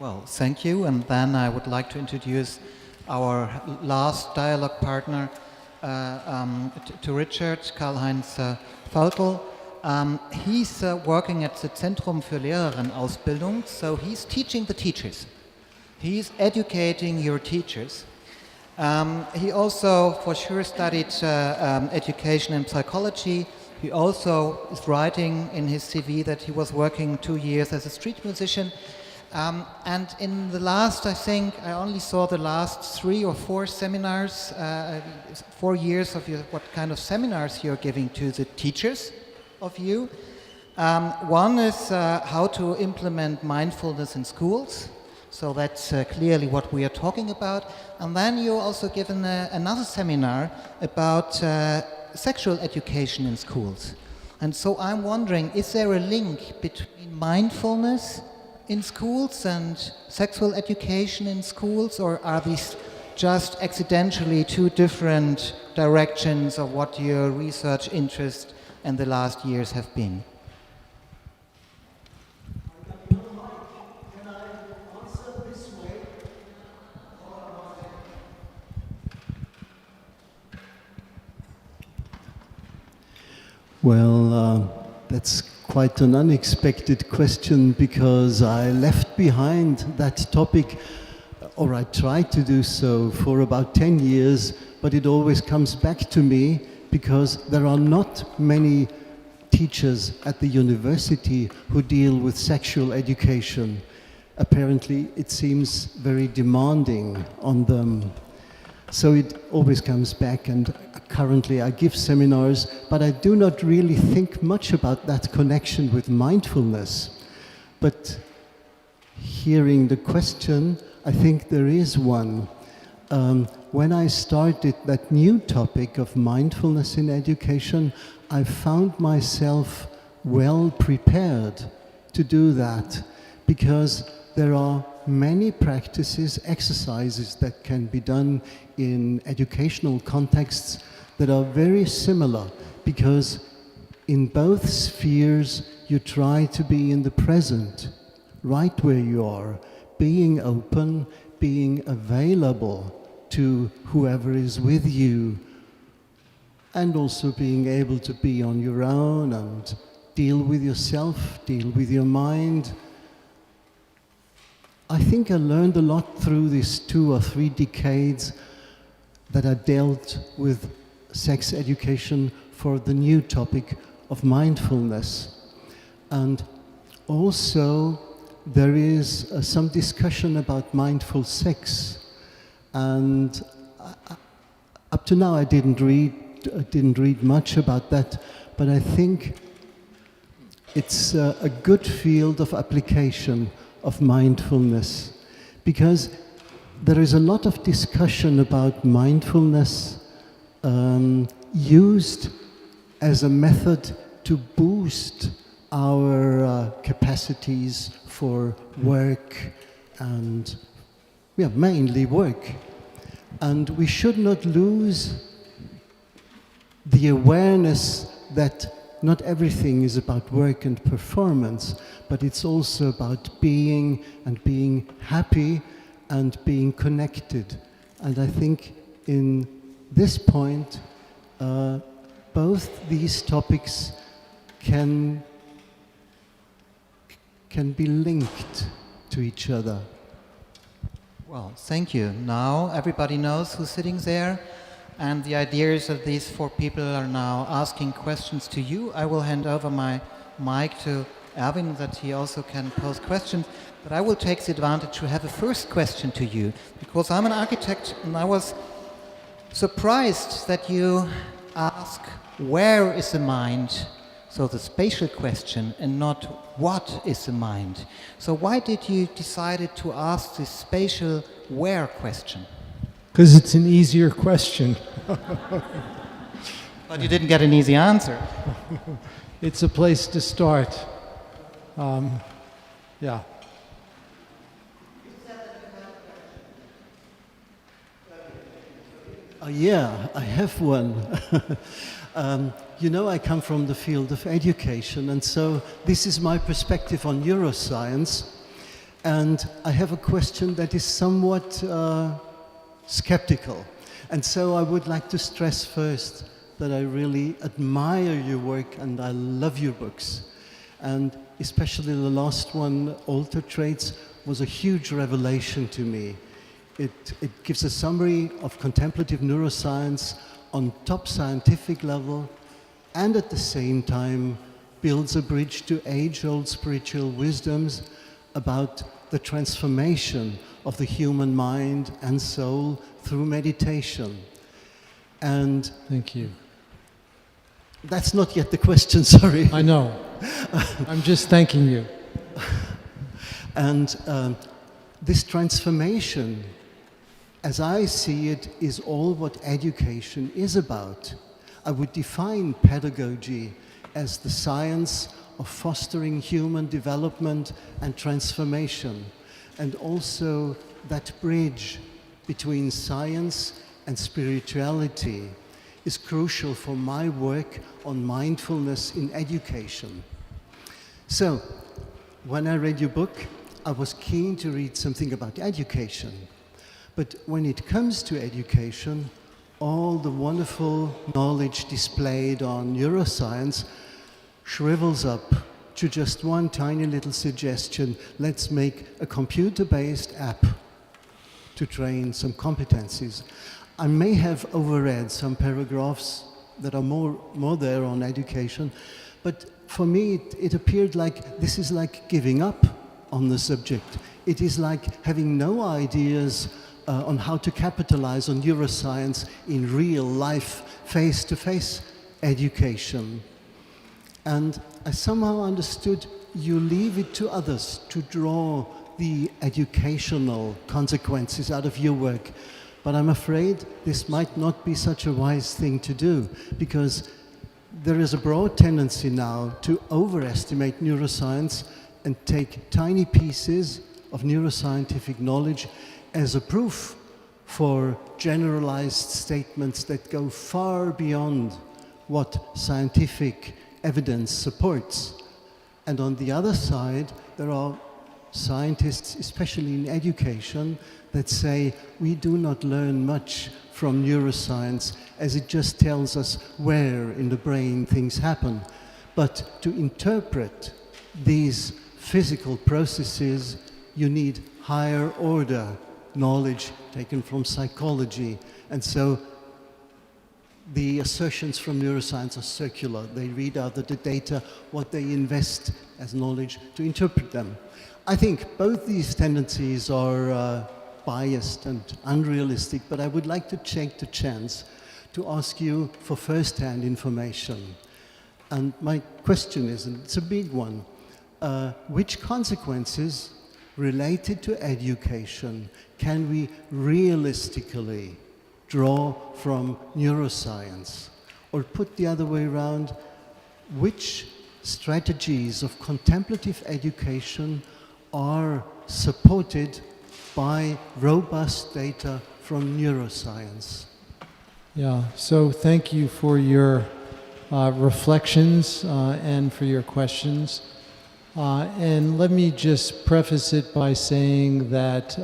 Well, thank you. And then I would like to introduce our last dialogue partner to Richard, Karlheinz Valtl. He's working at the Zentrum für Lehrerinnenausbildung, so he's teaching the teachers. He's educating your teachers. He also, for sure, studied education and psychology. He also is writing in his CV that he was working 2 years as a street musician. And in the last, I think, I only saw the last 3 or 4 seminars, 4 years of what kind of seminars you're giving to the teachers of you. One is how to implement mindfulness in schools. So that's clearly what we are talking about. And then you're also given another seminar about sexual education in schools. And so I'm wondering, is there a link between mindfulness in schools and sexual education in schools, or are these just accidentally 2 different directions of what your research interest in the last years have been? Can I answer this way? Well, that's quite an unexpected question, because I left behind that topic, or I tried to do so, for about 10 years, but it always comes back to me because there are not many teachers at the university who deal with sexual education. Apparently, it seems very demanding on them. So it always comes back, and currently I give seminars, but I do not really think much about that connection with mindfulness. But hearing the question, I think there is one. When I started that new topic of mindfulness in education, I found myself well prepared to do that, because there are many practices, exercises that can be done in educational contexts that are very similar, because in both spheres you try to be in the present, right where you are, being open, being available to whoever is with you, and also being able to be on your own and deal with yourself, deal with your mind. I think I learned a lot through these 2 or 3 decades that I dealt with sex education for the new topic of mindfulness. And also there is some discussion about mindful sex. And up to now I didn't read much about that, but I think it's a good field of application of mindfulness, because there is a lot of discussion about mindfulness used as a method to boost our capacities for work, and mainly work. And we should not lose the awareness that not everything is about work and performance, but it's also about being, and being happy, and being connected. And I think in this point, both these topics can be linked to each other. Well, thank you. Now everybody knows who's sitting there. And the idea is that these 4 people are now asking questions to you. I will hand over my mic to Erwin, that he also can pose questions. But I will take the advantage to have a first question to you, because I'm an architect and I was surprised that you ask, where is the mind? So the spatial question, and not what is the mind. So why did you decide to ask this spatial where question? Because it's an easier question. But you didn't get an easy answer. It's a place to start. Yeah. Yeah, I have one. I come from the field of education, and so this is my perspective on neuroscience. And I have a question that is somewhat skeptical. And so I would like to stress first that I really admire your work and I love your books. And especially the last one, Alter Traits, was a huge revelation to me. It gives a summary of contemplative neuroscience on top scientific level, and at the same time builds a bridge to age-old spiritual wisdoms about the transformation of the human mind and soul through meditation. And Thank you. that's not yet the question, sorry. I know. I'm just thanking you. And this transformation, as I see it, is all what education is about. I would define pedagogy as the science of fostering human development and transformation, and also that bridge between science and spirituality is crucial for my work on mindfulness in education. So, when I read your book, I was keen to read something about education. But when it comes to education, all the wonderful knowledge displayed on neuroscience shrivels up to just one tiny little suggestion: let's make a computer-based app to train some competencies. I may have overread some paragraphs that are more there on education, but for me it appeared like this is like giving up on the subject. It is like having no ideas on how to capitalize on neuroscience in real life, face-to-face education. And I somehow understood you leave it to others to draw the educational consequences out of your work. But I'm afraid this might not be such a wise thing to do, because there is a broad tendency now to overestimate neuroscience and take tiny pieces of neuroscientific knowledge as a proof for generalized statements that go far beyond what scientific evidence supports. And on the other side, there are scientists, especially in education, that say we do not learn much from neuroscience, as it just tells us where in the brain things happen. But to interpret these physical processes, you need higher order knowledge taken from psychology. And so the assertions from neuroscience are circular. They read out of the data what they invest as knowledge to interpret them. I think both these tendencies are biased and unrealistic, but I would like to take the chance to ask you for first-hand information. And my question is, and it's a big one, which consequences related to education can we realistically draw from neuroscience? Or put the other way around, which strategies of contemplative education are supported by robust data from neuroscience? Yeah, so thank you for your reflections and for your questions. And let me just preface it by saying that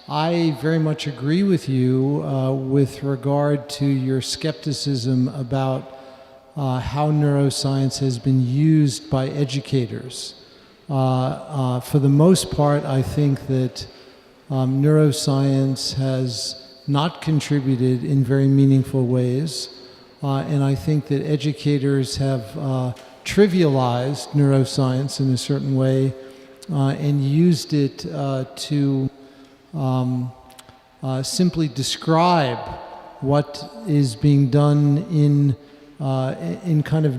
I very much agree with you with regard to your skepticism about how neuroscience has been used by educators. For the most part, I think that neuroscience has not contributed in very meaningful ways, and I think that educators have trivialized neuroscience in a certain way and used it to simply describe what is being done in kind of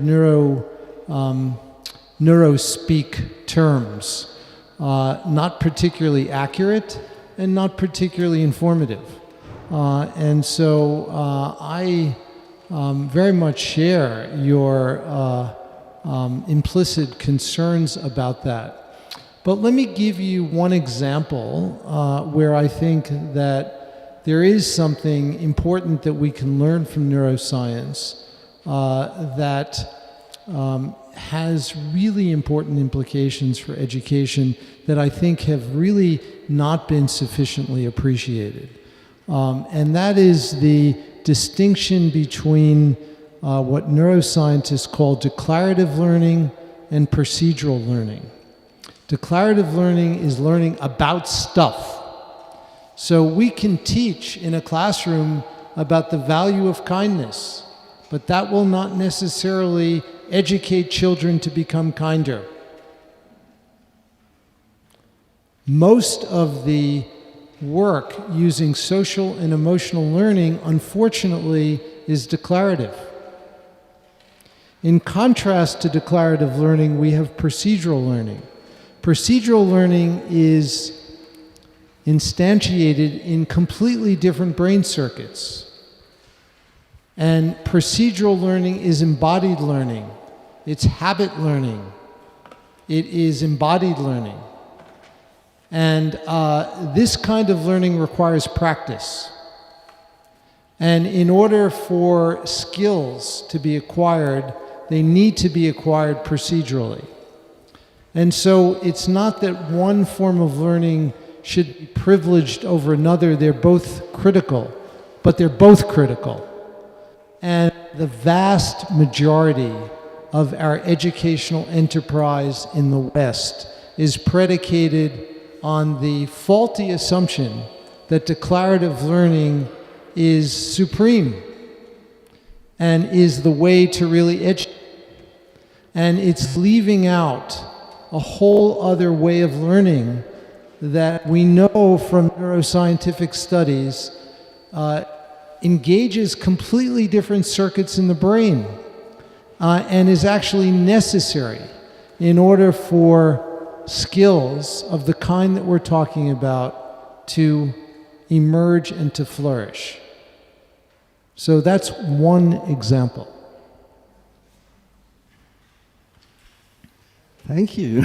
neurospeak terms, not particularly accurate and not particularly informative. And so I very much share your implicit concerns about that. But let me give you one example where I think that there is something important that we can learn from neuroscience that has really important implications for education that I think have really not been sufficiently appreciated. And that is the distinction between what neuroscientists call declarative learning and procedural learning. Declarative learning is learning about stuff. So we can teach in a classroom about the value of kindness, but that will not necessarily educate children to become kinder. Most of the work using social and emotional learning, unfortunately, is declarative. In contrast to declarative learning, we have procedural learning. Procedural learning is instantiated in completely different brain circuits. And procedural learning is embodied learning. It's habit learning. It is embodied learning. And this kind of learning requires practice. And in order for skills to be acquired, they need to be acquired procedurally. And so it's not that one form of learning should be privileged over another. They're both critical, but they're both critical. And the vast majority of our educational enterprise in the West is predicated on the faulty assumption that declarative learning is supreme and is the way to really educate. And it's leaving out a whole other way of learning that we know from neuroscientific studies engages completely different circuits in the brain and is actually necessary in order for skills of the kind that we're talking about to emerge and to flourish. So that's one example. Thank you.